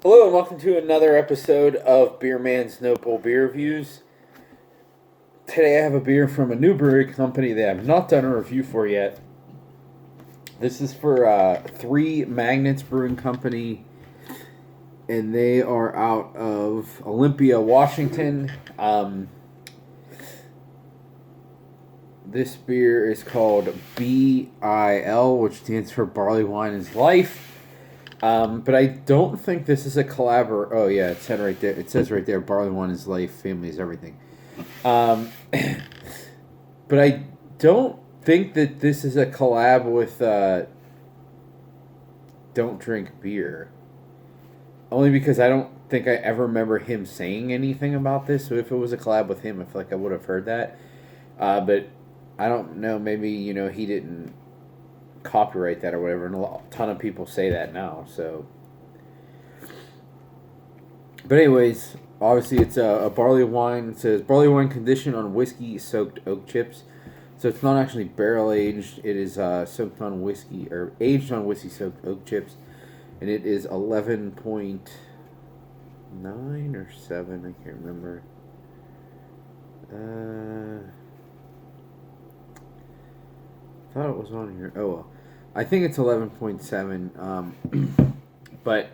Hello and welcome to another episode of Beer Man's Noble Beer Reviews. Today I have a beer from a new brewery company that I've not done a review for yet. This is for Three Magnets Brewing Company, and they are out of Olympia, Washington. This beer is called BIL, which stands for Barleywine is Life. But I don't think this is a collab. Oh yeah, it said right there. It says right there, Barleywine is life, family is everything. But I don't think that this is a collab with Don't Drink Beer. Only because I don't think I ever remember him saying anything about this. So if it was a collab with him, I feel like I would have heard that. But I don't know. Maybe he didn't copyright that or whatever, and a ton of people say that now. So, but anyways, obviously it's a barley wine. It says barley wine conditioned on whiskey soaked oak chips, so it's not actually barrel aged. It is soaked on whiskey or aged on whiskey soaked oak chips, and it is 11.9 or 7. I can't remember. Thought it was on here. Oh well. I think it's 11.7. But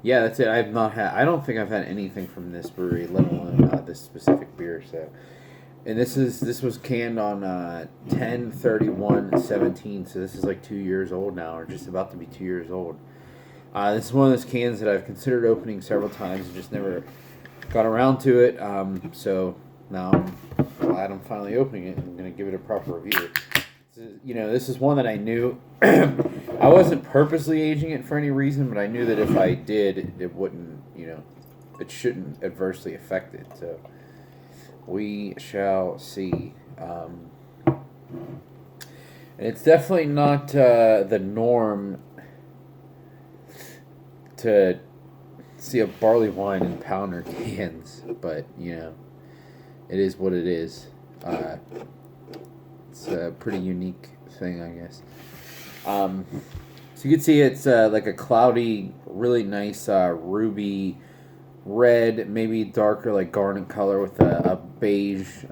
yeah, that's it. I don't think I've had anything from this brewery, let alone this specific beer. So, and this was canned on 10/31/17. So this is like 2 years old now, or just about to be 2 years old. This is one of those cans that I've considered opening several times and just never got around to it. So now I'm glad I'm finally opening it and I'm going to give it a proper review. This is one that I knew. I wasn't purposely aging it for any reason, but I knew that if I did, it wouldn't, it shouldn't adversely affect it. So we shall see. And it's definitely not the norm to see a barley wine in pounder cans, but it is what it is. It's a pretty unique thing, I guess. So you can see it's like a cloudy, really nice ruby red, maybe darker like garnet color with a beige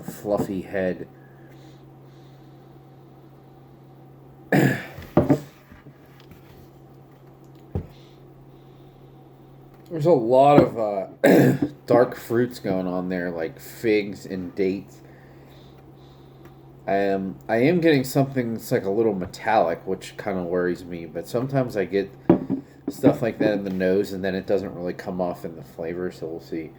fluffy head. There's a lot of dark fruits going on there, like figs and dates. I am getting something that's like a little metallic, which kind of worries me. But sometimes I get stuff like that in the nose, and then it doesn't really come off in the flavor. So we'll see.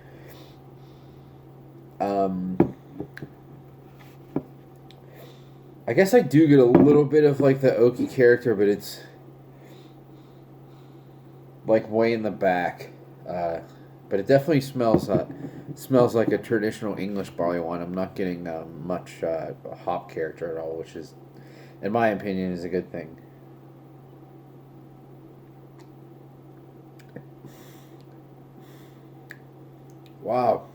I guess I do get a little bit of like the oaky character, but it's like way in the back. But it definitely smells like a traditional English barley wine. I'm not getting much hop character at all, which is, in my opinion, is a good thing. Wow.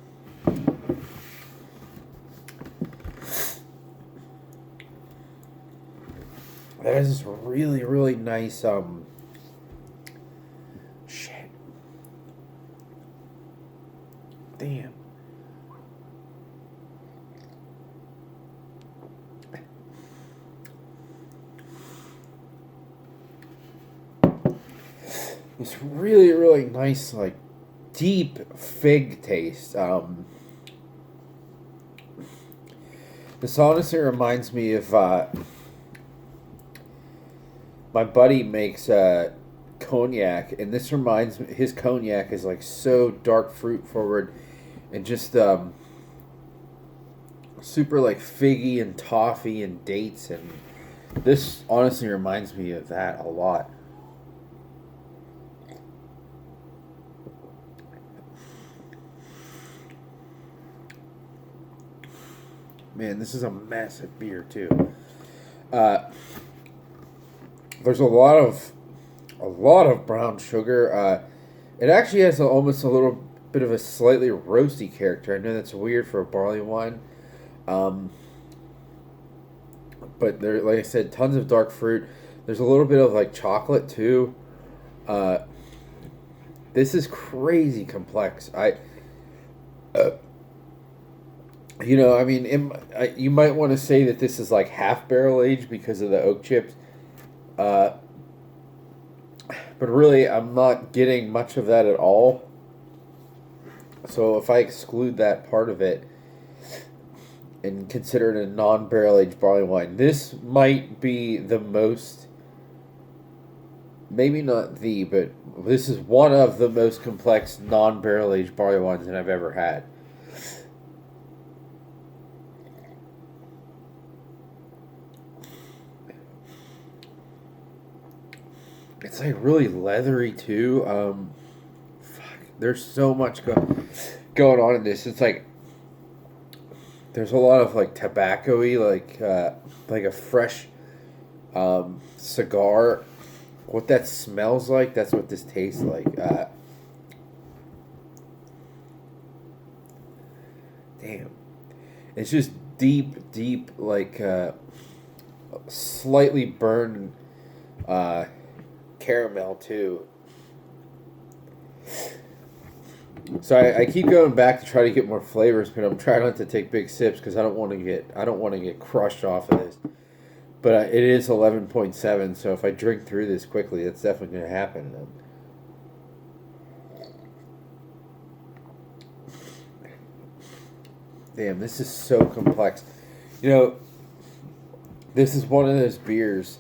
That is this really, really nice Damn. It's really, really nice, like, deep fig taste. This honestly reminds me of, my buddy makes, cognac, and this reminds me, his cognac is, like, so dark fruit forward. And just super like figgy and toffee and dates, and this honestly reminds me of that a lot. Man, this is a massive beer too. There's a lot of brown sugar. It actually has almost a little bit of a slightly roasty character. I know that's weird for a barley wine. But there, like I said, tons of dark fruit. There's a little bit of like chocolate too. Uh, this is crazy complex. Uh, I mean, you might want to say that this is like half barrel aged because of the oak chips. Uh, but really, I'm not getting much of that at all. So if I exclude that part of it and consider it a non-barrel aged barley wine, this might be the most, maybe not the, but this is one of the most complex non-barrel aged barley wines that I've ever had. It's like really leathery too. There's so much going on in this. It's like there's a lot of like tobacco-y, like a fresh cigar. What that smells like, that's what this tastes like. Damn, it's just deep, like slightly burned caramel too. So I keep going back to try to get more flavors, but I'm trying not to take big sips because I don't want to get crushed off of this. But it is 11.7, so if I drink through this quickly, that's definitely going to happen. Damn, this is so complex. This is one of those beers,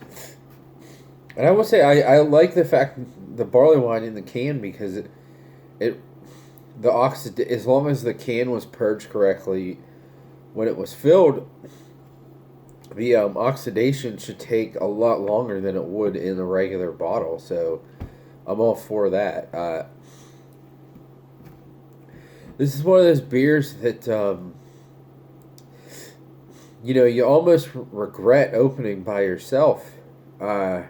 and I will say I like the fact the barley wine in the can because as long as the can was purged correctly when it was filled, the oxidation should take a lot longer than it would in a regular bottle. So I'm all for that. This is one of those beers that you almost regret opening by yourself. For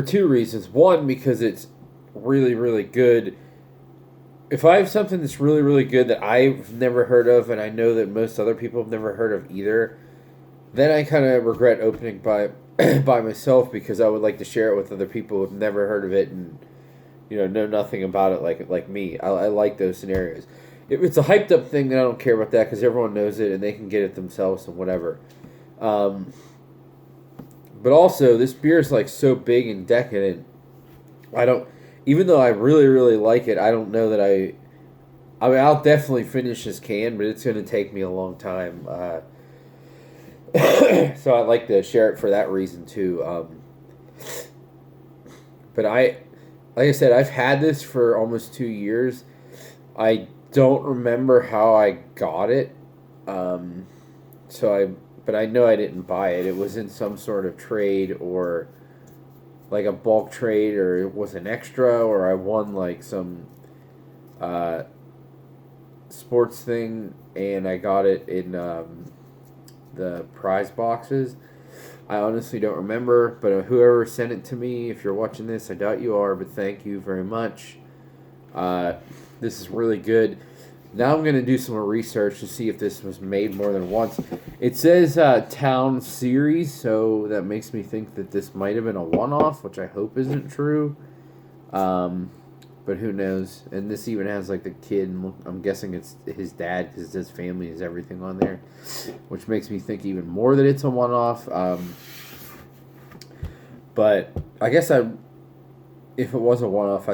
two reasons. One, because it's really, really good. If I have something that's really, really good that I've never heard of, and I know that most other people have never heard of either, then I kind of regret opening by by myself because I would like to share it with other people who've never heard of it and know nothing about it like me. I like those scenarios. If it's a hyped up thing, then I don't care about that because everyone knows it and they can get it themselves and whatever. But also, this beer is like so big and decadent. Even though I really, really like it, I don't know that I mean, I'll definitely finish this can, but it's going to take me a long time. So I'd like to share it for that reason too. But like I said, I've had this for almost 2 years. I don't remember how I got it. But I know I didn't buy it. It was in some sort of trade or like a bulk trade, or it was an extra, or I won like some sports thing and I got it in the prize boxes. I honestly don't remember, but whoever sent it to me, if you're watching this, I doubt you are, but thank you very much. This is really good. Now I'm going to do some more research to see if this was made more than once. It says Town Series, so that makes me think that this might have been a one-off, which I hope isn't true. But who knows? And this even has like the kid, and I'm guessing it's his dad because it says family is everything on there, which makes me think even more that it's a one-off. But I guess if it was a one-off,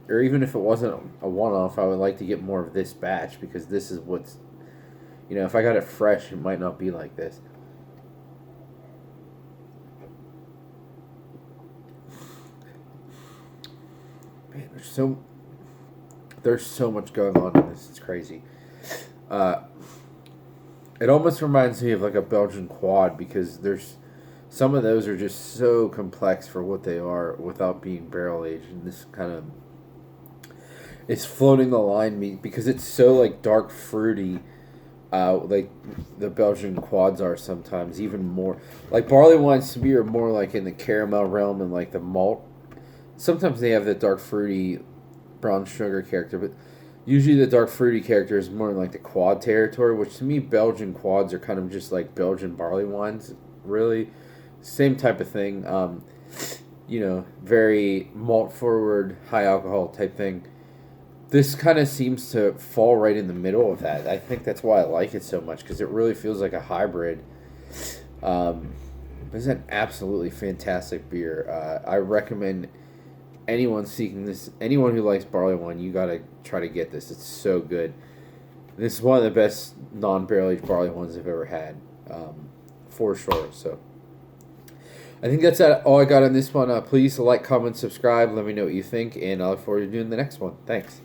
or even if it wasn't a one-off, I would like to get more of this batch because this is what's, if I got it fresh, it might not be like this. Man, there's so much going on in this. It's crazy. It almost reminds me of like a Belgian quad because some of those are just so complex for what they are without being barrel aged, and this kind of it's floating the line because it's so like dark fruity. Like the Belgian quads are sometimes even more like barley wines to me are more like in the caramel realm and like the malt. Sometimes they have the dark fruity brown sugar character, but usually the dark fruity character is more in like the quad territory, which to me Belgian quads are kind of just like Belgian barley wines, really. same type of thing. Very malt forward, high alcohol type thing. This kind of seems to fall right in the middle of that. I think that's why I like it so much, because it really feels like a hybrid. It's an absolutely fantastic beer. I recommend anyone seeking this, anyone who likes barley wine, you gotta try to get this. It's so good. This is one of the best non-barrel aged barley wines I've ever had, for sure. So I think that's all I got on this one. Please like, comment, subscribe. Let me know what you think, and I look forward to doing the next one. Thanks.